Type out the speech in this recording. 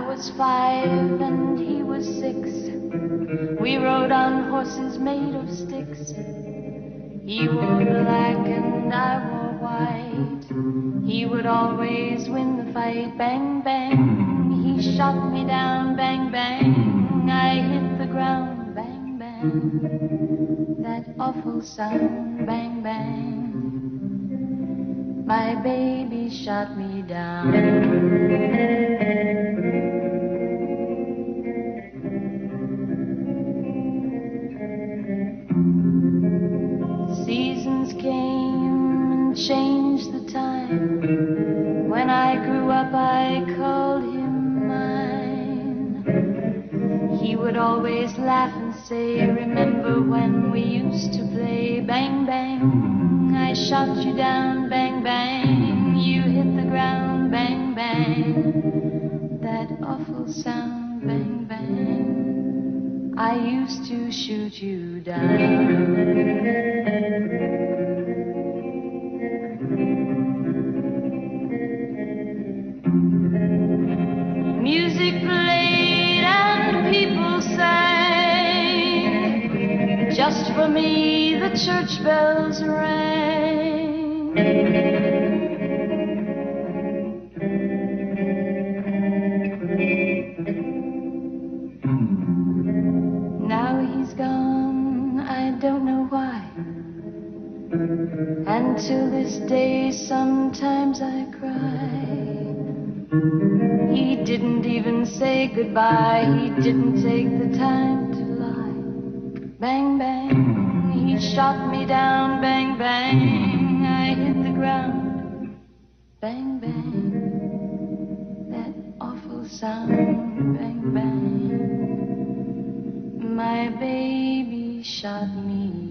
was 5 and he was 6. We rode on horses made of sticks. He wore black and I wore white. He would always win the fight. Bang, bang, he shot me down. Bang, bang, I hit the ground. Bang, bang, that awful sound. Bang, bang, my baby shot me down. Seasons came and changed the time. When I grew up I called him mine. He would always laugh and say, remember when we used to play? Bang, bang, I shot you down. Bang, bang, you hit the ground. Bang, bang, that awful sound. Bang, bang, I used to shoot you down. Music played and people sang. Just for me the church bells rang. Now he's gone, I don't know why. And till this day sometimes I cry. He didn't even say goodbye. He didn't take the time to lie. Bang, bang, he shot me down. Bang, bang, I hit the ground. Bang, bang, that awful sound. Bang, bang, my baby shot me